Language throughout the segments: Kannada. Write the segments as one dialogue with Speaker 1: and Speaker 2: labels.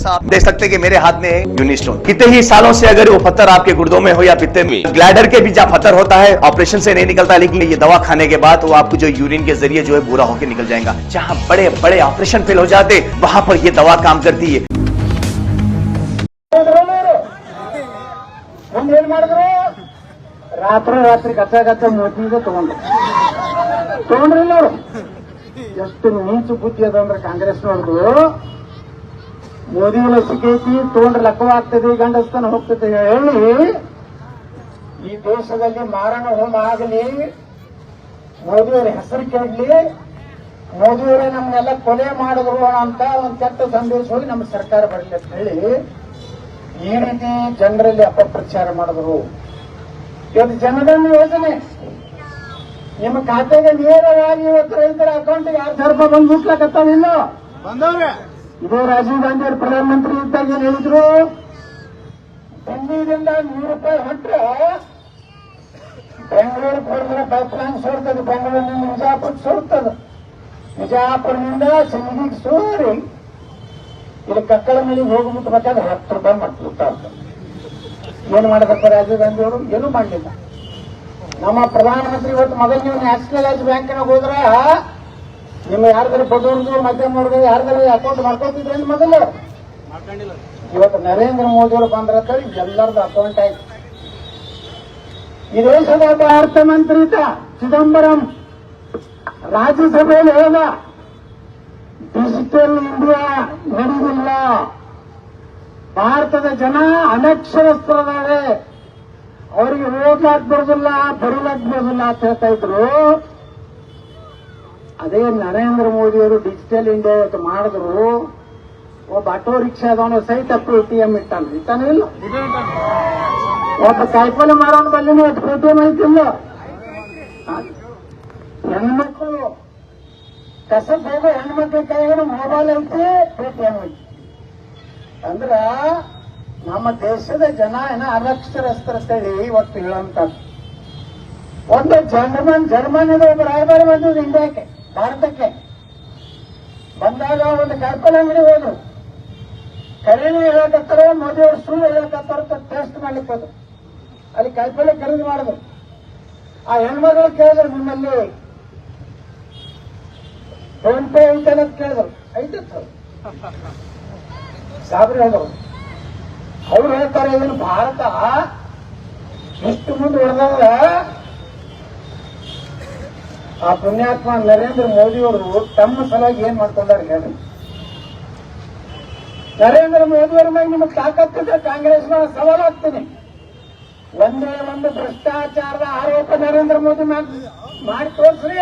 Speaker 1: सा आप देख सकते हैं कि मेरे हाथ में यूनि स्टोन। कितने ही सालों से अगर वो पत्थर आपके गुर्दों में हो या पित्ते में, ग्लैडर के भी जहाँ पत्थर होता है ऑपरेशन से नहीं निकलता, लेकिन ये दवा खाने के बाद वो आपको जो यूरिन के जरिए जो है बुरा होकर निकल जाएगा। जहाँ बड़े बड़े ऑपरेशन फेल हो जाते वहां पर ये दवा काम करती है।
Speaker 2: ರಾತ್ರಿ ರಾತ್ರಿ ಕಚ್ಚ ಮೋದಿಗ ತಗೊಂಡ್ರಿಲ್ಲ ಅವರು. ಎಷ್ಟು ನೀಚು ಬುದ್ಧಿ ಅದಂದ್ರೆ ಕಾಂಗ್ರೆಸ್ನವ್ರದು. ಮೋದಿ ಲಸಿಕೈತಿ ತಗೊಂಡ್ರೆ ಲಕ್ಕವಾಗ್ತದೆ, ಗಂಡಸ್ತಾನ ಹೋಗ್ತದೆ ಹೇಳಿ ಈ ದೇಶದಲ್ಲಿ ಮಾರಣ ಹೋಮ ಆಗಲಿ, ಮೋದಿಯವರ ಹೆಸರು ಕೇಳಲಿ, ಮೋದಿಯವರೇ ನಮ್ನೆಲ್ಲ ಕೊಲೆ ಮಾಡಿದ್ರು ಅಂತ ಒಂದು ಕೆಟ್ಟ ಸಂದೇಶ ಹೋಗಿ ನಮ್ಮ ಸರ್ಕಾರ ಬರಲಿ ಅಂತ ಹೇಳಿ ಈ ರೀತಿ ಜನರಲ್ಲಿ ಅಪಪ್ರಚಾರ ಮಾಡಿದ್ರು. ಇವತ್ತು ಜನಧನ ಯೋಜನೆ ನಿಮ್ಮ ಖಾತೆಗೆ ನೇರವಾಗಿ ಇವತ್ತು ರೈತರ ಅಕೌಂಟ್ಗೆ 6,000 ರೂಪಾಯಿ ಬಂದು ಮುಟ್ಲಕತ್ತಾವಿಲ್ಲ. ಇದೇ ರಾಜೀವ್ ಗಾಂಧಿ ಅವರು ಪ್ರಧಾನಮಂತ್ರಿ ಇದ್ದಾಗ ಏನ್ ಹೇಳಿದ್ರು, ದಿಲ್ಲಿಯಿಂದ 100 ರೂಪಾಯಿ ಹೊಟ್ರೆ ಬೆಂಗಳೂರು ಹೋದ್ರೆ ಪೈಪ್ಲೈನ್ ಸೋರ್ತದೆ, ಬೆಂಗಳೂರಿನಿಂದ ಬಿಜಾಪುರ ಸೋರ್ತದೆ, ಬಿಜಾಪುರದಿಂದ ಸಿಂಧಿಗೆ ಸೋರಿ ಇಲ್ಲಿ ಕಕ್ಕಳ ಮೇಲೆ ಹೋಗಿ ಮುಟ್ಟಬೇಕಾದ್ರೆ 10 ರೂಪಾಯಿ ಮಾಡ್ತಾರೆ. ಏನು ಮಾಡಬೇಕು ರಾಜೀವ್ ಗಾಂಧಿ ಅವರು? ಏನೂ ಮಾಡಲಿಲ್ಲ. ನಮ್ಮ ಪ್ರಧಾನಮಂತ್ರಿ ಇವತ್ತು ಮೊದಲು ನೀವು ನ್ಯಾಷನಲೈಸ್ ಬ್ಯಾಂಕಿನಾಗ ಹೋದ್ರ ನಿಮ್ಮ ಯಾರ್ದಾರು ಬಡವ್ರದ್ದು ಮಧ್ಯಮ ವರ್ಗ ಯಾರ್ದಾರು ಅಕೌಂಟ್ ಮಾಡ್ಕೊತಿದ್ರೇನು ಮೊದಲು? ಇವತ್ತು ನರೇಂದ್ರ ಮೋದಿ ಅವರು ಬಂದ್ರ ಎಲ್ಲರದ್ದು ಅಕೌಂಟ್ ಆಯ್ತು. ಈ ದೇಶದ ಒಬ್ಬ ಅರ್ಥಮಂತ್ರಿ ಚಿದಂಬರಂ ರಾಜ್ಯಸಭೆಯಲ್ಲಿ ಹೇಳಿದ, ಡಿಜಿಟಲ್ ಇಂಡಿಯಾ ನಡೆದಿಲ್ಲ, ಭಾರತದ ಜನ ಅನಕ್ಷರಸ್ಥರಾದರೆ ಅವರಿಗೆ ಓದ್ಲಾಕ್ ಬರೋದಿಲ್ಲ, ಬರೀಲಾಕ್ ಬರೋದಿಲ್ಲ ಅಂತ ಹೇಳ್ತಾ ಇದ್ರು. ಅದೇ ನರೇಂದ್ರ ಮೋದಿಯವರು ಡಿಜಿಟಲ್ ಇಂಡಿಯಾ ಇವತ್ತು ಮಾಡಿದ್ರು. ಒಬ್ಬ ಆಟೋ ರಿಕ್ಷಾದವನು ಸಹಿತ ಪೇಟಿಎಂ ಇಟ್ಟಾನ ಇಲ್ಲ, ಒಬ್ಬ ಕಾಯಿಪಲ್ಲೆ ಮಾರೋನ್ ಬಲ್ಲಿನ ಪೇಟಿಎಂ ಐತಿಲ್ಲ. ಹೆಣ್ಮಕ್ಳು ಕಸಕ್ಕೆ ಹೋಗೋ ಹೆಣ್ಮಕ್ಳ ಕೈಗಳು ಮೊಬೈಲ್ ಐತಿ, ಪೇಟಿಎಂ ಐತಿ. ಅಂದ್ರ ನಮ್ಮ ದೇಶದ ಜನ ಅನಕ್ಷರಸ್ಥರತಳಿ ಇವತ್ತು ಹೇಳಂತ. ಒಂದು ಜರ್ಮನಿದ ಒಬ್ಬ ರಾಯಭಾರಿ ಬಂದಿದ್ದು ಇಂಡಿಯಾಕ್ಕೆ, ಭಾರತಕ್ಕೆ ಬಂದಾಗ ಒಂದು ಕಾಯಿಪಲ್ಲೆ ಅಂಗಡಿ ಹೋದ್ರು. ಕರೆನೇ ಹೇಳಕತ್ತಾರ, ಮೋದಿ ಅವರು ಸುಳ್ಳು ಹೇಳಕತ್ತಾರ ಟೆಸ್ಟ್ ಮಾಡ್ಲಿಕ್ಕೆ ಹೋದ್ರು. ಅಲ್ಲಿ ಕಾಯಿಪಲ್ಲೆ ಖರೀದಿ ಮಾಡಿದ್ರು. ಆ ಹೆಣ್ಮಗಳು ಕೇಳಿದ್ರು, ನಿಮ್ಮಲ್ಲಿ ಫೋನ್ ಪೇ ಐತೆ ಅಂತ ಕೇಳಿದ್ರು. ಐತೆ ಸಾಬ್ರಿ ಹೇಳಿದ್ರು. ಅವ್ರು ಹೇಳ್ತಾರೆ, ಏನು ಭಾರತ ಇಷ್ಟು ಮುಂದೆ ಹೊಡೆದಾಗ ಆ ಪುಣ್ಯಾತ್ಮ ನರೇಂದ್ರ ಮೋದಿಯವರು ತಮ್ಮ ಸಲುವಾಗಿ ಏನ್ ಮಾಡ್ಕೊಂಡಾರ ಹೇಳಿ. ನರೇಂದ್ರ ಮೋದಿಯವರ ಮೇಲೆ ನಿಮಗೆ ತಾಕತ್ತಿದ್ರೆ ಕಾಂಗ್ರೆಸ್ನವರ ಸವಾಲು ಆಗ್ತೀನಿ. ಒಂದೇ ಒಂದು ಭ್ರಷ್ಟಾಚಾರದ ಆರೋಪ ನರೇಂದ್ರ ಮೋದಿ ಮಾಡಿ ತೋರಿಸ್ರಿ,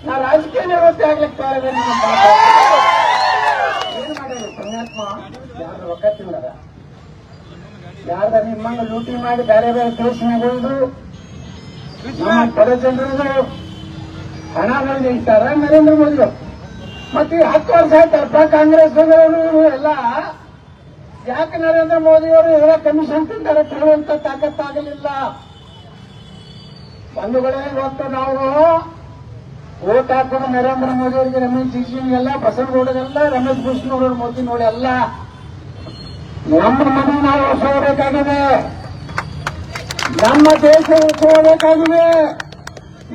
Speaker 2: ನಾ ರಾಜಕೀಯ ನಿವೃತ್ತಿ ಆಗ್ಲಿಕ್ಕೆ ಏನ್ ಮಾಡಿದ್ರು ಪುಣ್ಯಾತ್ಮ? ಯಾರು ರೊಕ್ಕ ತಿನ್ನದ, ಯಾರ್ದ ನಿಮ್ಮಂಗ ಲೂಟಿ ಮಾಡಿ ಬೇರೆ ಬೇರೆ ದೇಶನಾಗುವುದು, ನಮ್ಮ ಬಡ ಜನರು ಹಣ ಇಟ್ಟಾರ ನರೇಂದ್ರ ಮೋದಿ. ಮತ್ತೆ 10 ವರ್ಷ ಆಯ್ತಪ್ಪ ಕಾಂಗ್ರೆಸ್ ಎಲ್ಲ. ಯಾಕೆ ನರೇಂದ್ರ ಮೋದಿ ಅವರು ಇವರ ಕಮಿಷನ್ ತಿಂತಾರೆ ತರುವಂತ ತಾಕತ್ತಾಗಲಿಲ್ಲ. ಬಂಧುಗಳೇ, ಇವತ್ತು ನಾವು ಓಟ್ ಹಾಕೋದು ನರೇಂದ್ರ ಮೋದಿ ಅವರಿಗೆ, ರಮೇಶ್ ಜಿಗಜಿಗೆಲ್ಲ, ಬಸವಗೌಡರೆಲ್ಲ, ರಮೇಶ್ ಬುಷ್ನವ್ರ ಮೋದಿ ನೋಡಿ ಎಲ್ಲ. ನಮ್ಮ ಮನೆ ನಾವು ಉಳಿಸೋಬೇಕಾಗಿದೆ, ನಮ್ಮ ದೇಶ ಉಳಿಸೋಬೇಕಾಗಿದೆ,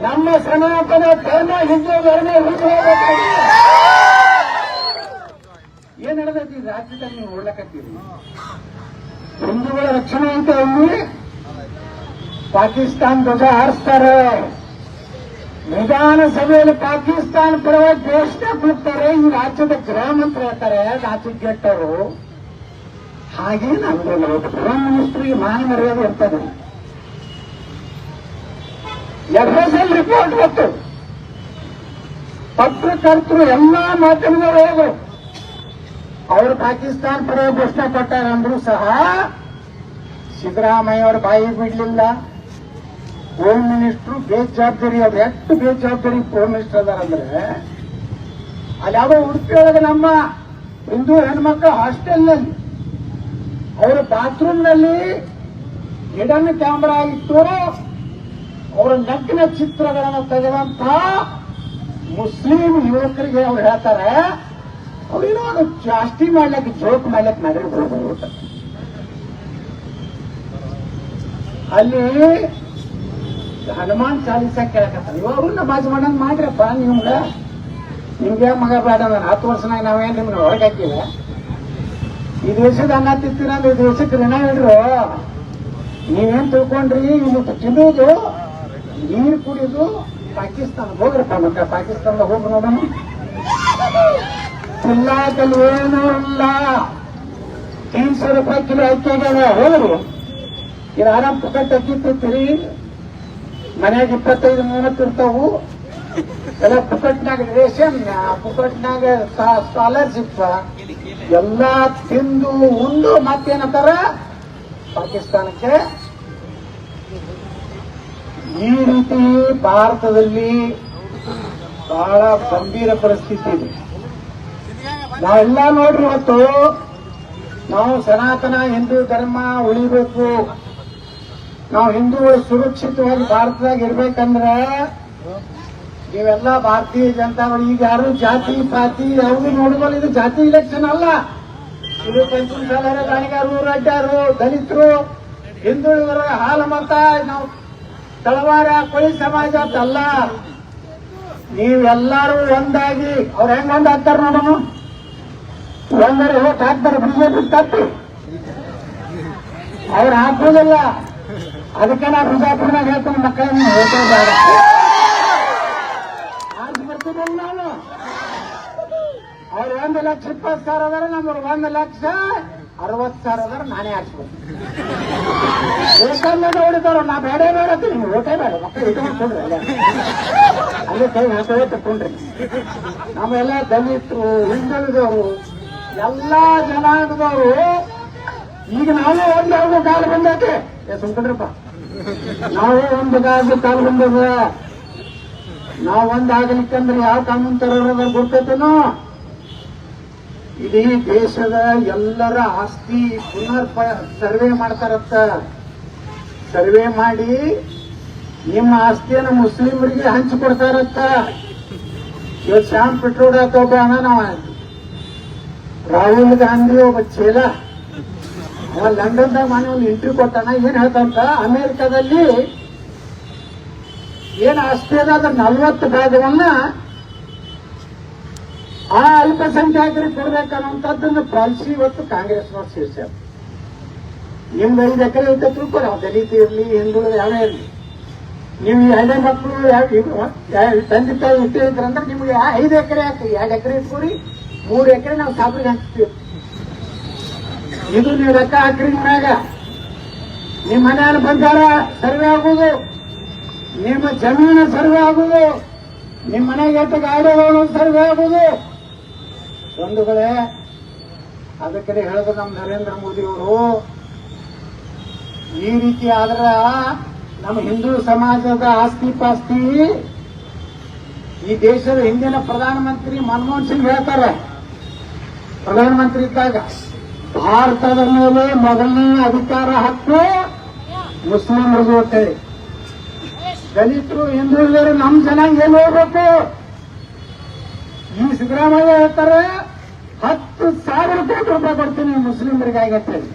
Speaker 2: ನಮ್ಮ ಸನಾತನ ಧರ್ಮ ಹಿಂದೂ ಧರ್ಮ ಉಳಿಸೋಬೇಕಾಗಿದೆ. ಏನ್ ನಡೆದೈತಿ ರಾಜ್ಯದಲ್ಲಿ ನೀವು ನೋಡ್ಲಕತ್ತೀರಿ? ಹಿಂದೂಗಳ ರಕ್ಷಣೆ ಅಂತ ಇಲ್ಲಿ ಪಾಕಿಸ್ತಾನ ಧ್ವಜ ಹಾರಿಸ್ತಾರೆ, ವಿಧಾನಸಭೆಯಲ್ಲಿ ಪಾಕಿಸ್ತಾನ ಪರವಾಗಿ ಘೋಷಣೆ ಕೂಗ್ತಾರೆ. ಈ ರಾಜ್ಯದ ಗೃಹ ಮಂತ್ರಿ ಹೇಳ್ತಾರೆ ನಾಚಿಕೆಟ್ಟವರು. ಹಾಗೆ ನಮ್ಗೆ ಪ್ರೈಮ್ ಮಿನಿಸ್ಟರ್ಗೆ ಮಾನ ಮರ್ಯಾದೆ ಇರ್ತದೆ. FSL ರಿಪೋರ್ಟ್ ಗೊತ್ತು, ಪತ್ರಕರ್ತರು ಎಲ್ಲಾ ಮಾಧ್ಯಮದವರು ಹೋದ್ರು, ಅವರು ಪಾಕಿಸ್ತಾನ ಪರವಾಗಿ ಘೋಷಣೆ ಕೊಟ್ಟಾರೆ ಅಂದ್ರೂ ಸಹ ಸಿದ್ದರಾಮಯ್ಯ ಅವರು ಬಾಯಿ ಬಿಡ್ಲಿಲ್ಲ. ಹೋಮ್ ಮಿನಿಸ್ಟರ್ ಬೇಜವಾಬ್ದಾರಿ, ಅವ್ರು ಎಷ್ಟು ಬೇಜವಾಬ್ದಾರಿ ಹೋಮ್ ಮಿನಿಸ್ಟರ್ ಅದಾರಂದ್ರೆ, ಅಲ್ಲಿ ಯಾವ ಉಡುಪಿ ಒಳಗೆ ನಮ್ಮ ಹಿಂದೂ ಹೆಣ್ಮಕ್ಳು ಹಾಸ್ಟೆಲ್ನಲ್ಲಿ ಅವರ ಬಾತ್ರೂಮ್ನಲ್ಲಿ ಹಿಡನ್ ಕ್ಯಾಮೆರಾ ಇತ್ತು, ಅವರ ನಗ್ನ ಚಿತ್ರಗಳನ್ನು ತೆಗೆದಂತ ಮುಸ್ಲಿಂ ಯುವಕರಿಗೆ ಅವ್ರು ಹೇಳ್ತಾರೆ, ಅವ್ರೇನೋ ಅದು ಜಾಸ್ತಿ ಮಾಡ್ಲಿಕ್ಕೆ ಜೋಕ್ ಮಾಡ್ಲಿಕ್ಕೆ ಮಾಡಿರ್ಬೋದು. ಅಲ್ಲಿ ಹನುಮಾನ್ ಚಾಲೀಸ ಕೇಳಕತ್ತಾರ. ಇವರು ನಮಾಜ್ ಮಾಡಂಗ್ ಮಾಡ್ರಪ್ಪ. ನಿಮ್ಗೆ ಮಗ ಬೇಡ, ನಾನು 10 ವರ್ಷನಾಗ ನಾವೇನ್ ನಿಮ್ಗೆ ಹೊರಗೆ ಹಾಕಿಲ್ಲ. ಈ ದೇಶದ ಅನ್ನ ತಿಂತೀರ ಅಂದ್ರೆ ಈ ದೇಶಕ್ಕೆ ಋಣ ಇಡ್ರು. ನೀವೇನ್ ತಿಳ್ಕೊಂಡ್ರಿ, ಇಲ್ಲಿ ತಿನ್ನೋದು ನೀರು ಕುಡಿಯೋದು ಪಾಕಿಸ್ತಾನ. ಹೋಗ್ರಪ್ಪ ಮತ್ತೆ ಪಾಕಿಸ್ತಾನದಾಗ ಹೋಗಿ ನೋಡೋಣ. ತಿನ್ನಾಕಲ್ಲಿ ಏನೂ ಇಲ್ಲ. 300 ರೂಪಾಯಿ ಕಿಲೋ ಅಕ್ಕಿ ಆಗ್ಯಾವ. ಹೋಗ್ರಿ, ಇದು ಆರಾಮ್ ಪುಕಟ್ ಅಕ್ಕಿ ತಿಂತೀರಿ. ಮನ್ಯಾಗ 25-30 ಇರ್ತಾವು. ಎಲ್ಲ ಪುಕಟ್ನಾಗ ರೇಷನ್, ಪುಕಟ್ನಾಗ ಸ್ಕಾಲರ್ಶಿಪ್ ಎಲ್ಲ ತಿಂದು ಉಂಡು ಮತ್ತೇನಂತಾರ ಪಾಕಿಸ್ತಾನಕ್ಕೆ. ಈ ರೀತಿ ಭಾರತದಲ್ಲಿ ಬಹಳ ಗಂಭೀರ ಪರಿಸ್ಥಿತಿ ಇದೆ. ನಾವೆಲ್ಲ ನೋಡ್ರಿ, ಇವತ್ತು ನಾವು ಸನಾತನ ಹಿಂದೂ ಧರ್ಮ ಉಳಿಬೇಕು, ನಾವು ಹಿಂದೂಗಳು ಸುರಕ್ಷಿತವಾಗಿ ಭಾರತದಾಗ ಇರ್ಬೇಕಂದ್ರೆ ನೀವೆಲ್ಲ ಭಾರತೀಯ ಜನತಾಗಳು ಈಗ ಯಾರು ಜಾತಿ ಪಾತಿ ಯಾವುದು ನೋಡ್ಬೋದು. ಇದು ಜಾತಿ ಇಲೆಕ್ಷನ್ ಅಲ್ಲ. ಇದು ಪಂಚಮಸಾಲರ, ಗಾಣಿಗಾರರು, ರಡ್ಡಾರು, ದಲಿತರು, ಹಿಂದುಳಿದರ ಹಾಲು ಮತ, ನಾವು ತಳವಾರ ಕೋಳಿ ಸಮಾಜ ಅಂತಲ್ಲ. ನೀವೆಲ್ಲರೂ ಒಂದಾಗಿ ಅವ್ರು ಹೆಂಗ್ ಒಂದ್ ಹಾಕ್ತಾರ ನೋಡೋಣ. ಒಂದರೆ ಓಟ್ ಹಾಕ್ತಾರೆ ಬಿಜೆಪಿ ತಪ್ಪಿ, ಅವ್ರು ಹಾಕೋದಿಲ್ಲ. ಅದಕ್ಕೆ ನಾ ಬಿಜಾಪುರನಾಗ ಹೇಳ್ತೀನಿ, ಮಕ್ಕಳನ್ನ ಓಟೋದಾರ ಬರ್ತಿದ್ದಲ್ಲ ನಾನು. ಅವ್ರು 1,20,000 ಅದಾರ, ನಮ್ಗೆ 1,60,000 ಅದಾರ. ನಾನೇ ಹಾಕ್ಸ್ಬೇಕು. ಓಟಲ್ಲಿ ಹೊಡಿತಾರ. ನಾ ಬೇಡ ಬೇಡತ್ತೀನಿ, ನಿಮ್ಗೆ ಓಟೇ ಬೇಡ. ಮಕ್ಕಳು ಇಟ್ಕೊಂಡ್ರಿ ಅಲ್ಲೇ ಕೈ ಹಾಕೇ ತಕೊಂಡ್ರಿ. ನಾವೆಲ್ಲ ದಲಿತರು, ಹಿಂದುಳಿದವರು, ಎಲ್ಲಾ ಜನಾಂಗದವರು ಈಗ ನಾವು ಒಂದಾಗೋ ಕಾಲ ಬಂದೈತೆ. ಸುಮ್ಕೊಂಡ್ರಪ್ಪ, ನಾವು ಒಂದಾಗೋ ಕಾಲ ಬಂದದ. ನಾವು ಒಂದಾಗಲಿಕ್ಕಂದ್ರೆ ಯಾವ ಕಾನೂನು ತರೋದ್ರ ಗೊತ್ತೇನೋ. ಇಡೀ ದೇಶದ ಎಲ್ಲರ ಆಸ್ತಿ ಸರ್ವೆ ಮಾಡ್ತಾರತ್ತ. ಸರ್ವೆ ಮಾಡಿ ನಿಮ್ಮ ಆಸ್ತಿಯನ್ನು ಮುಸ್ಲಿಮರಿಗೆ ಹಂಚಿಕೊಡ್ತಾರತ್ತ. ಇವತ್ತು ಶ್ಯಾಮ್ ಪೆಟ್ರೋಲ್ ಒಬ್ಬ ನಾವ ರಾಹುಲ್ ಗಾಂಧಿ ಒಬ್ಬ ಚೇಲ, ಅವ ಲಂಡನ್ದಾಗ ಮನೆ ಒಂದು ಇಂಟರ್ವ್ಯೂ ಕೊಟ್ಟಾನ. ಏನ್ ಹೇಳ್ತಂತ, ಅಮೆರಿಕದಲ್ಲಿ ಏನ್ ಆಸ್ತಿ ಅದ ಅದ್ರ 40 ಭಾಗವನ್ನ ಆ ಅಲ್ಪಸಂಖ್ಯಾತರಿಗೆ ಕೊಡ್ಬೇಕನ್ನುವಂಥದ್ದನ್ನು ಪಾಲಿಸಿ ಇವತ್ತು ಕಾಂಗ್ರೆಸ್ನವ್ರು ಸೇರಿಸ್ಯಾರ. ನಿಮ್ದು 5 ಎಕರೆ ಐತೆ ತಿಳ್ಕೊರಿ, ನಾವು ದಲಿತ ಇರ್ಲಿ, ಹಿಂದುಳಿದ ಯಾವೇ ಇರಲಿ, ನೀವು 2 ಮಕ್ಕಳು ತಂದೆ ತಾಯಿ ಇಟ್ಟಿದ್ರಂದ್ರೆ ನಿಮ್ಗೆ 5 ಎಕರೆ ಹಾಕಿ, 2 ಎಕರೆ ಇಟ್ಕೊರಿ, 3 ಎಕರೆ ನಾವು ಸಾಬ್ರಿಗೆ ಹಾಕ್ತೀವಿ. ಇದು ನೀವು ಲೆಕ್ಕ ಹಾಕ್ರಿ. ಮ್ಯಾಗ ನಿಮ್ಮ ಮನೆಯಲ್ಲಿ ಬಂದಾರ ಸರ್ವೆ ಆಗುದು, ನಿಮ್ಮ ಜಮೀನು ಸರ್ವೆ ಆಗುದು, ನಿಮ್ಮ ಮನೆಗೆ ಎತ್ತ ಗಾಡಿಗಳು ಸರ್ವೆ ಆಗುದು. ಬಂಧುಗಳೇ, ಅದಕ್ಕೆ ಹೇಳಿದ್ರು ನಮ್ಮ ನರೇಂದ್ರ ಮೋದಿ ಅವರು, ಈ ರೀತಿ ಆದ್ರ ನಮ್ಮ ಹಿಂದೂ ಸಮಾಜದ ಆಸ್ತಿ ಪಾಸ್ತಿ. ಈ ದೇಶದ ಹಿಂದಿನ ಪ್ರಧಾನಮಂತ್ರಿ ಮನಮೋಹನ್ ಸಿಂಗ್ ಹೇಳ್ತಾರೆ, ಪ್ರಧಾನಮಂತ್ರಿ ಇದ್ದಾಗ ಭಾರತದ ಮೇಲೆ ಮೊದಲನೇ ಅಧಿಕಾರ ಹಕ್ಕು ಮುಸ್ಲಿಮರಿಗೂ ಅಂತೇಳಿ. ದಲಿತರು, ಹಿಂದುಳಿದರು, ನಮ್ಮ ಜನಾಂಗ ಎಲ್ಲಿ ಹೋಗ್ಬೇಕು? ಈ ಸಿದ್ದರಾಮಯ್ಯ ಹೇಳ್ತಾರೆ 10,000 ಕೋಟಿ ರೂಪಾಯಿ ಕೊಡ್ತೀನಿ ಮುಸ್ಲಿಮರಿಗಾಗಿ ಅಂತೇಳಿ.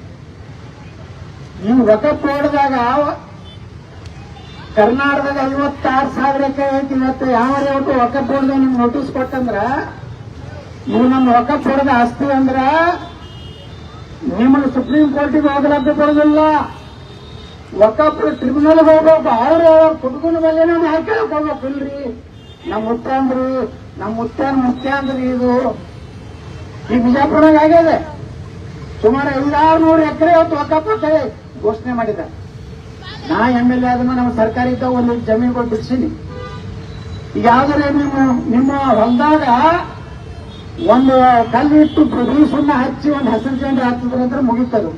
Speaker 2: ಈ ವಕಫ್ ಬೋರ್ಡ್ದಾಗ ಕರ್ನಾಟಕದಾಗ 56,000 ಎಕರೆ ಐತಿ. ಇವತ್ತು ಯಾವ ವಕಫ್ ಬೋರ್ಡ್ದಾಗ ನಿಮ್ಗೆ ನೋಟಿಸ್ ಕೊಟ್ಟಂದ್ರ, ನೀವು ನಮ್ಮ ವಕಫ್ ಬೋರ್ಡ್ ಆಸ್ತಿ ಅಂದ್ರ ನಿಮ್ಮನ್ನು ಸುಪ್ರೀಂ ಕೋರ್ಟಿಗೆ ಹೋಗಲಕ್ಕೆ ಬರೋದಿಲ್ಲ. ವಕಫ್ ಟ್ರಿಬ್ಯುನಲ್ ಹೋಗ್ಬೇಕು. ಅವ್ರ ಕುಟುಂಬದ ಮೇಲೆ ನಾವು ಹಾಕಕ್ ಹೋಗ್ಬೇಕು. ಇಲ್ರಿ, ನಮ್ಮ ಮುತ್ತಂದ್ರಿ, ನಮ್ಮ ಮುತ್ಯಾಂದ್ರಿ. ಇದು ಈ ಬಿಜಾಪುರನಾಗ ಆಗ್ಯದೆ. ಸುಮಾರು 500 ಎಕರೆ ಹೊತ್ತು ವಕಫ್ ಘೋಷಣೆ ಮಾಡಿದ. ನಾ MLA ಆದ್ಮೇಲೆ ನಮ್ಮ ಸರ್ಕಾರ ಇದ್ದಾಗ ಒಂದು ಜಮೀನುಗಳು ಬಿಡಿಸೀನಿ. ಈಗ ಯಾವ್ದಾರೆ ನಿಮ್ಮ ಹೊಲದಾಗ ಒಂದು ಕಲ್ಲು ಇಟ್ಟು ಬಿಳಿ ಸುಣ್ಣ ಹಚ್ಚಿ ಒಂದು ಹಸಿರು ಜೆಂಡ ಹಾಕಿದ್ರಂದ್ರೆ ಮುಗಿತದು,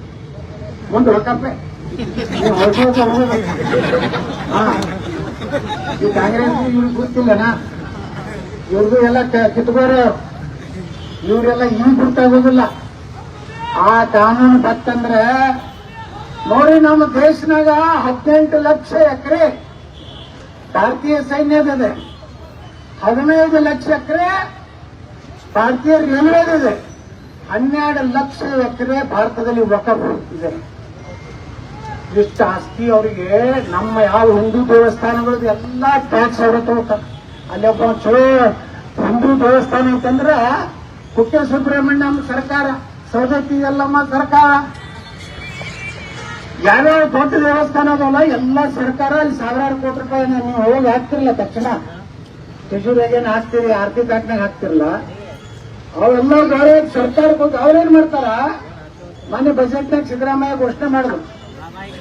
Speaker 2: ಒಂದು ವಕಫೆ. ಈ ಕಾಂಗ್ರೆಸ್ ಇವ್ರಿಗೆ ಗೊತ್ತಿಲ್ಲನಾ? ಇವ್ರದ್ದು ಎಲ್ಲ ಕಿತ್ಕೋರ, ಇವರೆಲ್ಲ ಈಗ ಗೊತ್ತಾಗೋದಿಲ್ಲ. ಆ ಕಾನೂನು ಬತ್ತಂದ್ರೆ ನೋಡಿ, ನಮ್ಮ ದೇಶನಾಗ 18 ಲಕ್ಷ ಎಕರೆ ಭಾರತೀಯ ಸೈನ್ಯದಿದೆ, 15 ಲಕ್ಷ ಎಕರೆ ಭಾರತೀಯ ರೈಲ್ವೇದಿದೆ 12 ಲಕ್ಷ ಎಕರೆ ಭಾರತದಲ್ಲಿ ವಕಫ್ ಇದೆ. ಇಷ್ಟು ಆಸ್ತಿ ಅವರಿಗೆ ನಮ್ಮ ಯಾವ ಹಿಂದೂ ದೇವಸ್ಥಾನಗಳದ್ದು ಎಲ್ಲ ಟ್ಯಾಕ್ಸ್ ಅವರ ತಗೋತಾರೆ. ಅಲ್ಲಿ ಒಬ್ಬ ಚಲೋ ಹಿಂದೂ ದೇವಸ್ಥಾನ ಅಂತಂದ್ರೆ ಕುಕ್ಕೆ ಸುಬ್ರಹ್ಮಣ್ಯಂ ಸರ್ಕಾರ, ಸೌದತ್ತಿ ಯಲ್ಲಮ್ಮ ಸರ್ಕಾರ, ಯಾವ್ಯಾವ ದೊಡ್ಡ ದೇವಸ್ಥಾನ ಅದಲ್ಲ ಎಲ್ಲ ಸರ್ಕಾರ ಅಲ್ಲಿ ಸಾವಿರಾರು ಕೋಟಿ ರೂಪಾಯಿ ನೀವು ಹೋಗಿ ಹಾಕ್ತಿರಲ್ಲ ತಕ್ಷಣ ತಿಜೋರಿಗೇನು ಹಾಕ್ತೀರಿ, ಆರ್ಥಿಕ ಕಾರ್ಡ್ನಾಗ ಹಾಕ್ತಿರಲ್ಲ. ಅವೆಲ್ಲ ಬೇರೆ ಸರ್ಕಾರಕ್ಕೆ ಹೋಗಿ ಅವ್ರೇನ್ ಮಾಡ್ತಾರ, ಮೊನ್ನೆ ಬಜೆಟ್ನಾಗ ಸಿದ್ದರಾಮಯ್ಯ ಘೋಷಣೆ ಮಾಡಿದ್ರು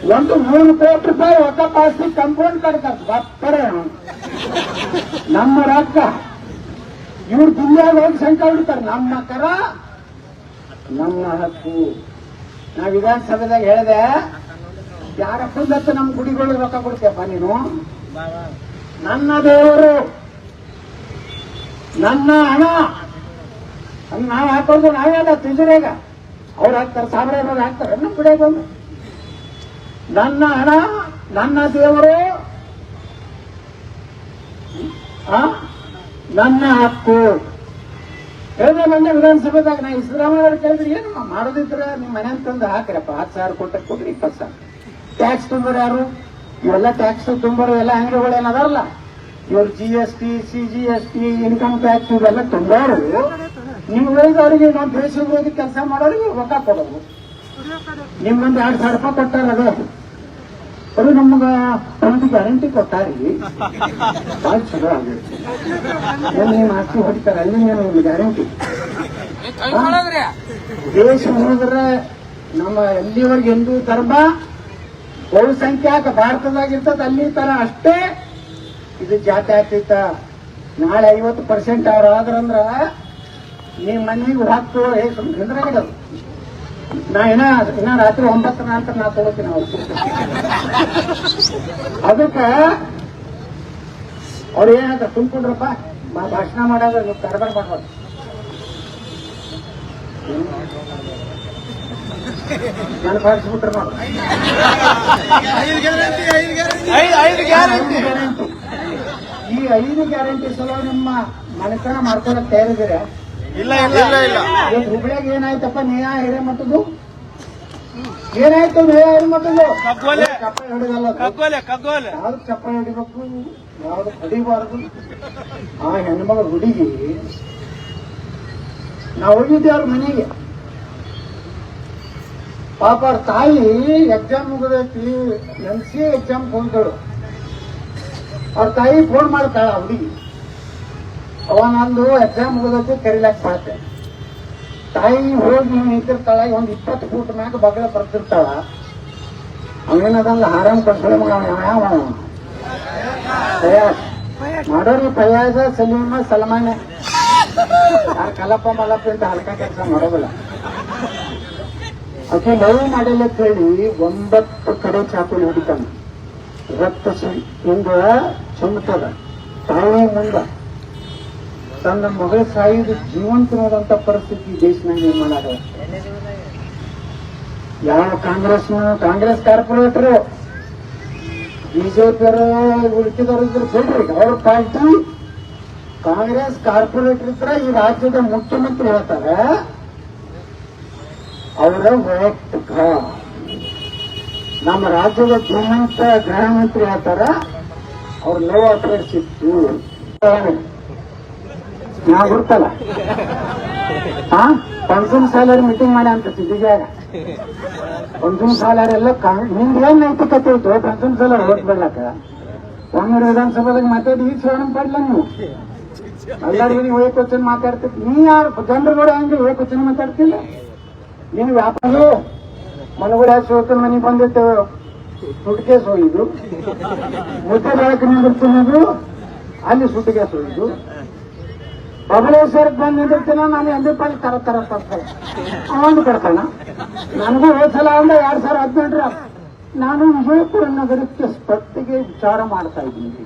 Speaker 2: 3 ಕೋಟಿ ರೂಪಾಯಿ ವಕಫ್ ಆಸ್ತಿ ಕಂಪೌಂಡ್ ಕಟ್ತಾರೆ. ನಮ್ಮ ರಾಜ್ಯ ಇವ್ರು ದಿಲ್ಲಿಯಾಗ ಹೋಗಿ ಶಂಕ ಹೊಡಿತಾರೆ, ನಮ್ಮ ಕರ ನಮ್ಮ ಹಕ್ಕು. ನಾ ವಿಧಾನಸಭೆದಾಗ ಹೇಳಿದೆ, ಯಾರಪ್ಪಂದತ್ತ ನಮ್ಮ ಗುಡಿಗಳು ರೊಕ್ಕ ಕೊಡ್ತೀಯಪ್ಪ ನೀನು, ನನ್ನ ದೇವರು ನನ್ನ ಹಣ ನಾವು ಹಾಕೊಂಡು ನಾವೆಲ್ಲ ತಿಜುರೇಗ ಅವ್ರು ಹಾಕ್ತಾರೆ, ಸಾವಿರಾರು ಹಾಕ್ತಾರೆ ನಮ್ಮ ಗುಡಿಯಾಗ. ನನ್ನ ಹಣ ನನ್ನ ದೇವರು ನನ್ನ ಹಕ್ಕು ಹೇಳಿದೆ. ಮೊನ್ನೆ ವಿಧಾನಸಭೆದಾಗ ನಾ ಸಿದ್ದರಾಮಯ್ಯ ಅವರು ಕೇಳಿದ್ರೆ, ಏನು ಮಾಡೋದಿದ್ರೆ ನಿಮ್ಮ ಮನೆ ತಂದು ಹಾಕ್ರಪ್ಪ, 10,000 ಕೋಟಿ ಕೊಡ್ರಿ, 20,000 ಟ್ಯಾಕ್ಸ್ ತುಂಬೋರು ಯಾರು, ಇವೆಲ್ಲ ಟ್ಯಾಕ್ಸ್ ತುಂಬೋರು ಎಲ್ಲ ಅಂಗಡಿಗಳು ಏನದಾರಲ್ಲ ಇವ್ರು GST, CGST, ಇನ್ಕಮ್ ಟ್ಯಾಕ್ಸ್ ಇವೆಲ್ಲ ತುಂಬೋರು. ನೀವು ಅವರಿಗೆ ನಾವು ದೇಶ ವಿರೋಧಿ ಕೆಲಸ ಮಾಡೋರಿಗೆ ರೊಕ್ಕ ಕೊಡೋದು. ನಿಮ್ಗೊಂದು 2,000 ರೂಪಾಯಿ ಕೊಟ್ಟಾರ, ಅದು ನಮ್ಗ ಒಂದು ಗ್ಯಾರಂಟಿ ಕೊಟ್ಟಾರಿ, ಭಾಳ ಚಲೋ ಆಗಿರುತ್ತೆ. ನಿಮ್ಮ ಆಸ್ತಿ ಹೊಡಿತಾರೆ ಅಲ್ಲಿ ನಿಮ್ಗೆ ಗ್ಯಾರಂಟಿ. ದೇಶ ಹೋದ್ರೆ ನಮ್ಮ ಎಲ್ಲಿವರೆಗೆ ಹಿಂದೂ ಧರ್ಮ ಬಹುಸಂಖ್ಯಾಕ ಭಾರತದಾಗಿರ್ತದ ಅಲ್ಲಿ ತರ ಅಷ್ಟೇ ಇದು ಜಾತ್ಯತೀತ. ನಾಳೆ 50% ಅವ್ರು ಆದ್ರಂದ್ರ ನಿಮ್ ಮನೆಗೆ ಹಾಕ್ತು ಸುಂದ್ರಾಗಿಡೋದು. ನಾ ಇನ್ನ ರಾತ್ರಿ 9 ನಂತರ ನಾ ತಗೋತೀನಿ ಅವ್ರು. ಅದಕ್ಕೆ ಅವ್ರು ಏನಂತ ತುಂಬ್ಕೊಂಡ್ರಪ್ಪ ಭಾಷಣ ಮಾಡೋದು, ನೀವು ಕಾರ್ಬಾರ್ ಮಾಡ್ಬಾರ್ದು. ನೆನಪಾಡಿಸ್ಬಿಟ್ರೆ ನೋಡಿ, ಈ 5 ಗ್ಯಾರಂಟಿ ಸಲ ನಿಮ್ಮ ಮನೆತನ ಮಾಡ್ಕೊಳಕ್ ತಯಾರಿದ್ದೀರ?
Speaker 3: ಇಲ್ಲ ಇಲ್ಲ ಇಲ್ಲ ಇಲ್ಲ.
Speaker 2: ಹುಬ್ಳಿಯಾಗ ಏನಾಯ್ತಪ್ಪ ನೇಹ ಹಿರೇಮಠದ್ದು, ಏನಾಯ್ತು ನೇಹ ಹಿರೇಮಠದ್ದು? ಚಪ್ಪ ಹಿಡಿದಲ್ಲ, ಯಾವ್ದು ಚಪ್ಪ ಹಿಡಿಬೇಕು ಯಾವ್ದು ಹೊಡಿಬಾರ್ದು. ಆ ಹೆಣ್ಮಗಳ ಹುಡುಗಿ ನಾವು ಹೋಗಿದ್ದೆ ಅವ್ರ ಮನೆಗೆ. ಪಾಪ ಅವ್ರ ತಾಯಿ ಎಕ್ಸಾಮ್ ಮುಗಿದೈತಿ, MC ಎಕ್ಸಾಮ್ ಹೋಗಿದ್ದಳು. ಅವ್ರ ತಾಯಿ ಫೋನ್ ಮಾಡ್ತಾಳ ಹುಡುಗಿ, ಅವ ನಂದು ಎಕ್ಸಾಮ್ ಮುಗಿದೈತಿ ಕರಿಲಾಕ್ ಬಾತೆ. ತಾಯಿ ಹೋಗಿ ನಿಂತಿರ್ತಾಳ, ಒಂದ್ 20 ಫೂಟ್ ಮ್ಯಾಗ ಬಗಳ ಬರ್ತಿರ್ತಾಳ. ಅವೇನದಲ್ಲ ಆರಾಮ್ ಕಳ್ಸೋಳ ಮಗ ಯಾವ ಫಯಾಜ್ ಮಾಡೋರಿ, ಫಯಾಜ ಸಲೀಮ ಸಲ್ಮಾನೆ, ಯಾರು ಕಲಪ್ಪ ಮಲಪ್ಪ ಅಂತ ಹಲ್ಕ ಕೆಲಸ ಮಾಡೋದಿಲ್ಲ. ಆಕೆ ಲವ್ ಮಾಡಿಲ್ಲ ಅಂತ ಹೇಳಿ 9 ಕಡೆ ಚಾಕುಲಿ ಹಿಡಿತಾನೆ, ರಕ್ತ ಹಿಂಗ ಚುಮ್ತದ. ತಾಯಿ ಮುಂದ ತನ್ನ ಮಗಳ ಸಾಯುವುದು ಜೀವಂತವಾದಂತ ಪರಿಸ್ಥಿತಿ ದೇಶನಾಗ ನಿರ್ಮಾಣ ಆಗ. ಯಾವ ಕಾಂಗ್ರೆಸ್ ಕಾರ್ಪೊರೇಟರು ಬಿಜೆಪಿಯವರು ಉಳಿಕಿದವರು ಇದ್ರು ಬಿಡ್ರಿ, ಅವ್ರ ಪಾರ್ಟಿ ಕಾಂಗ್ರೆಸ್ ಕಾರ್ಪೊರೇಟರ್ ಇದ್ರೆ ಈ ರಾಜ್ಯದ ಮುಖ್ಯಮಂತ್ರಿ ಹೇಳ್ತಾರೆ, ಅವರ ವೈಯಕ್ತಿಕ. ನಮ್ಮ ರಾಜ್ಯದ ಶ್ರೀಮಂತ ಗೃಹ ಮಂತ್ರಿ ಹೇಳ್ತಾರ ಅವ್ರ ಲೋ ಅಫೇರ್ಸ್ ಇತ್ತು. ನಾವು ಗೊತ್ತಲ್ಲ ಪಂಚಮ್ ಸಾಲರಿ ಮೀಟಿಂಗ್ ಮಾಡಿ ಅಂತ ಸಿದ್ದಿಗಾಗ ಪಂಚಮ್ ಸಾಲರಿ ಎಲ್ಲ ನಿಮ್ದು ಏನ್ ನೈತಿಕತೆ ಇತ್ತು ಪಂಚಮ್ ಸಾಲರಿ ಓಟ್ ಬಿಡ್ಲಕ್ಕ. ಒಮ್ಮೆ ವಿಧಾನಸಭೆದಾಗ ಮಾತಾಡಿ ಈಗ ಶ್ರವಣ ಪಡ್ಲ ನೀವು ಎಲ್ಲರಿಗೂ ಏಕವಚನ ಮಾತಾಡ್ತಿದ್. ನೀ ಯಾರು ಜನರುಗಳು ಹಂಗೆ ಏಕವಚನ ಮಾತಾಡ್ತಿಲ್ಲ. ನೀನು ವ್ಯಾಪಾರ ಮನಗುಡಿ ಹಾಕಿ ಮನೆಗೆ ಬಂದಿತ್ತು ಸುಟ್ಕೇಸ್ ಹೋಗಿದ್ದು, ಮುದ್ದೆ ಬೆಳಕಿನ ತಿನ್ನೋದು ಅಲ್ಲಿ ಸುಟ್ಕೇಸ್ ಹೋಗಿದ್ದು. ಬಬಲೇಶ್ವರಕ್ಕೆ ಬಂದು ನಿಂದಿರ್ತೀನ ನಾನು ಎಂಬಿ ತರ ತರ್ತಾನೆ ಅವನು ಕೊಡ್ತಾನ. ನನಗೂ ಹೋದ್ಸಲ ಅಂದ್ರೆ 2018 ನಾನು ವಿಜಯಪುರ ನಗರಕ್ಕೆ ಸ್ಪತ್ತಿಗೆ ವಿಚಾರ ಮಾಡ್ತಾ ಇದ್ದೀನಿ.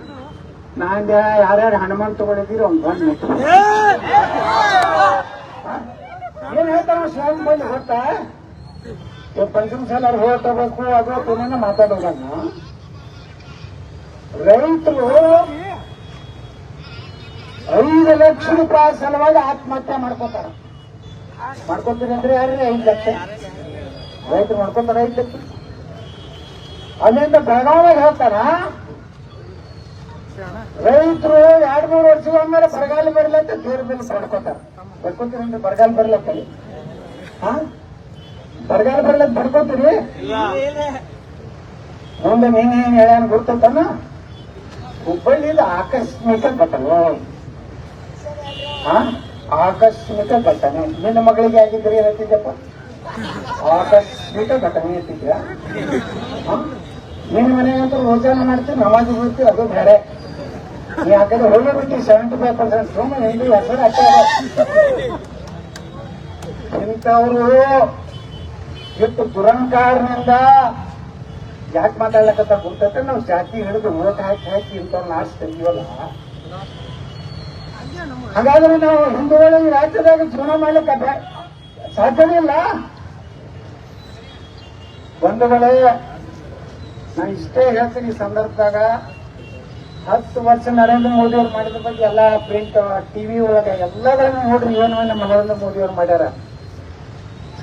Speaker 2: ನಾನ್ ಯಾರ್ಯಾರು ಹನುಮಾನ್ ತಗೊಂಡಿದ್ದೀರಿ ಅವ್ನು ಬಂದು ನಿಂತು ಏನ್ ಹೇಳ್ತಾನ ಸ್ವಾಮಿ ಬಂದು ಗೊತ್ತಾ, ಪಂಚಮ ಸಲ ಹೋಗ್ಬೇಕು ಅದು ಮಾತಾಡೋದನ್ನ. ರೈತರು 5 ಲಕ್ಷ ರೂಪಾಯಿ ಸಲುವಾಗಿ ಆತ್ಮಹತ್ಯೆ ಮಾಡ್ಕೋತಾರ. ಮಾಡ್ಕೋತೀರಿ ಅಂದ್ರೆ ಯಾರ್ರಿ? 5 ಲಕ್ಷ ರೈತರು ಮಾಡ್ಕೋತಾರ. 5 ಲಕ್ಷ ಅಲ್ಲಿಂದ ಬೆಳಗಾವಿಗೆ ಹೇಳ್ತಾರ ರೈತರು 2-3 ವರ್ಷಗಳಾದ್ಮೇಲೆ ಬರಗಾಲ ಬರಲಿ ಅಂತ ದೇವ್ರ ಮೇಲೆ ಪಡ್ಕೋತಾರ. ಪಡ್ಕೋತೀರಿ? ಬರಗಾಲ ಬರ್ಲತ್ತಲ್ಲಿ ಬರಗಾಲ ಬರ್ಲತ್ ಪಡ್ಕೋತೀರಿ? ಮುಂದೆ ನೀನೇನ್ ಹೇಳ್ಯಾನ ಗೊತ್ತಾನ? ಹುಬ್ಬಳ್ಳಿಯಿಂದ ಆಕಸ್ಮಿಕ ಘಟನೆ, ಆಕಸ್ಮಿಕ ಘಟನೆ. ನಿನ್ನ ಮಗಳಿಗೆ ಆಗಿದ್ರೆ ಏನಂತಿದ್ದಪ್ಪ? ಆಕಸ್ಮಿಕ ಘಟನೆ ಅಂತಿದ್ಯಾ? ನಿನ್ನ ಮನೆಗಂತೂ ರೋಜಾನ ಮಾಡ್ತೀವಿ, ನಮಾಜ್ ಹೋಗ್ತೀವಿ, ಅದು ಬೇರೆ. ನೀ ಆ ಕಡೆ ಹೋಗಿಬಿಟ್ಟು 75% ಸುಮ್ಮನೆ ಹಿಂದೂ ಹೆಸರು ಹಾಕ್ಯಾರ. ಇಂಥವ್ರು ಎಷ್ಟು ದುರಂಕಾರನಿಂದ ಯಾಕೆ ಮಾತಾಡ್ಲಕತ್ತ ಗೊತ್ತೈತೆ? ನಾವು ಜಾತಿ ಹಿಡಿದು ಓಟ್ ಹಾಕಿ ಇಂಥವ್ರನ್ನ ಆರಿಸ್ತೀವಲ್ಲ. ಹಾಗಾದ್ರೆ ನಾವು ಹಿಂದೂಗಳು ಈ ರಾಜ್ಯದಾಗ ಜೀವನ ಮಾಡ್ಲಿಕ್ಕೆ ಸಾಧ್ಯವೇ ಇಲ್ಲ. ಬಂಧುಗಳೇ, ನಾನು ಇಷ್ಟೇ ಹೇಳ್ತೀನಿ ಈ ಸಂದರ್ಭದಾಗ. 10 ವರ್ಷ ನರೇಂದ್ರ ಮೋದಿ ಅವ್ರು ಮಾಡಿದ ಬಗ್ಗೆ ಎಲ್ಲ ಪ್ರಿಂಟ್ ಟಿವಿ ಒಳಗೆ ಎಲ್ಲಗಳನ್ನು ನೋಡ್ರಿ. ಏನು ನಮ್ಮ ನರೇಂದ್ರ ಮೋದಿ ಅವ್ರು ಮಾಡ್ಯಾರ.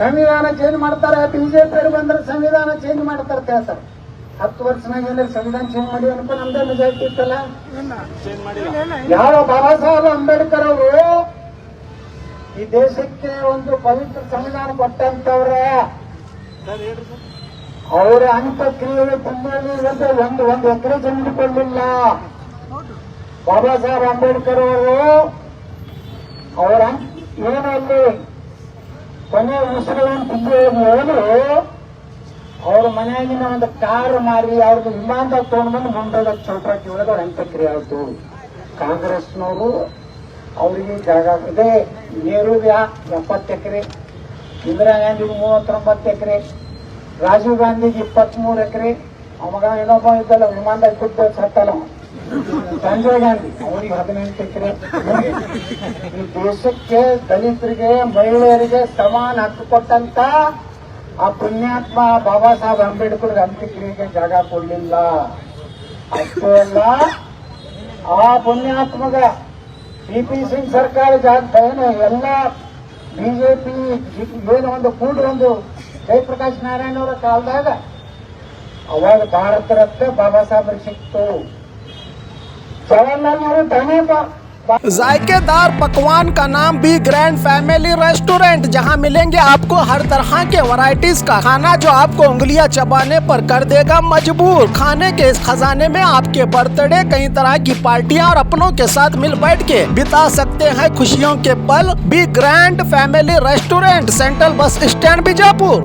Speaker 2: ಸಂವಿಧಾನ ಚೇಂಜ್ ಮಾಡ್ತಾರೆ, ಬಿಜೆಪಿ ಅವರು ಬಂದ್ರೆ ಸಂವಿಧಾನ ಚೇಂಜ್ ಮಾಡ್ತಾರೆ ಹೇಳ್ತಾರೆ. 10 ವರ್ಷನಾಗ ಏನಾದ್ರು ಸಂವಿಧಾನ ಚೇಂಜ್ ಮಾಡಿ ಅನ್ಕೊ ನಮ್ದೇ ಮೆಜಾರಿಟಿ ಇತ್ತಲ್ಲ. ಯಾವ ಬಾಬಾ ಸಾಹೇಬ್ ಅಂಬೇಡ್ಕರ್ ಅವರು ಈ ದೇಶಕ್ಕೆ ಒಂದು ಪವಿತ್ರ ಸಂವಿಧಾನ ಕೊಟ್ಟಂತವ್ರೆ, ಅವರ ಅಂತ್ಯಕ್ರಿಯೆಗೆ ತುಂಬಿ ಒಂದು ಎಕರೆ ಜಮೀನು ಕೊಡಲಿಲ್ಲ. ಬಾಬಾ ಸಾಹೇಬ್ ಅಂಬೇಡ್ಕರ್ ಅವರು ಅವರ ಏನಲ್ಲಿ ಕೊನೆ ಉಸಿರುಗಳನ್ನು ತುಂಬಿ ಹೋದ್ರು ಅವ್ರ ಮನೆಯಾಗಿನ ಒಂದು ಕಾರ್ ಮಾರಿ ಅವ್ರದ್ದು ವಿಮಾನದಾಗ ತಗೊಂಡ್ಬಂದು ಮುಂದಾಗ ಚೌಟ್ರಾಕಿ ಒಳಗೆ ಅವ್ರ ಅಂತ್ಯಕ್ರಿಯೆ ಆಯ್ತು. ಕಾಂಗ್ರೆಸ್ನವರು ಅವರಿಗೆ ಜಾಗ ಇದೆ. ನೆಹರೂಗೆ 70 ಎಕರೆ, ಇಂದಿರಾ ಗಾಂಧಿಗೆ 39 ಎಕರೆ, ರಾಜೀವ್ ಗಾಂಧಿಗೆ 23 ಎಕರೆ. ಅವಾಗ ಇನ್ನೊಬ್ಬ ಇದ್ದಲ್ಲ ವಿಮಾನದಾಗ ಕೂತು ಸತ್ತಲ್ಲ ಸಂಜಯ್ ಗಾಂಧಿ, ಅವರಿಗೆ 18 ಎಕರೆ. ಈ ದೇಶಕ್ಕೆ ದಲಿತರಿಗೆ ಮಹಿಳೆಯರಿಗೆ ಸಮಾನ ಹಕ್ಕು ಕೊಟ್ಟಂತ ಆ ಪುಣ್ಯಾತ್ಮ ಬಾಬಾ ಸಾಹೇಬ್ ಅಂಬೇಡ್ಕರ್ ಅಂತ್ಯಕ್ರಿಯೆಗೆ ಜಾಗ ಕೊಡ್ಲಿಲ್ಲ. ಅಷ್ಟೇ ಅಲ್ಲ, ಆ ಪುಣ್ಯಾತ್ಮಗ ಪಿಪಿ ಸಿಂಗ್ ಸರ್ಕಾರ ಏನು ಎಲ್ಲ ಬಿಜೆಪಿ ಏನು ಒಂದು ಕೂಡಿ ಒಂದು ಜಯಪ್ರಕಾಶ್ ನಾರಾಯಣ ಅವರ ಕಾಲದಾಗ ಅವಾಗ ಭಾರತ ರತ್ನ ಬಾಬಾ ಸಾಹೇಬ್ ಸಿಕ್ತು. ಜವಾಹರ್ಲಾಲ್ ನೆಹರು ತಾನೇ
Speaker 3: जायकेदार पकवान का नाम बी ग्रैंड फैमिली रेस्टोरेंट, जहां मिलेंगे आपको हर तरह के वैरायटीज का खाना जो आपको उंगलियां चबाने पर कर देगा मजबूर। खाने के इस खजाने में आपके बर्थडे, कई तरह की पार्टियां और अपनों के साथ मिल बैठ के बिता सकते हैं खुशियों के पल। B grand family restaurant, central bus stand Bijapur.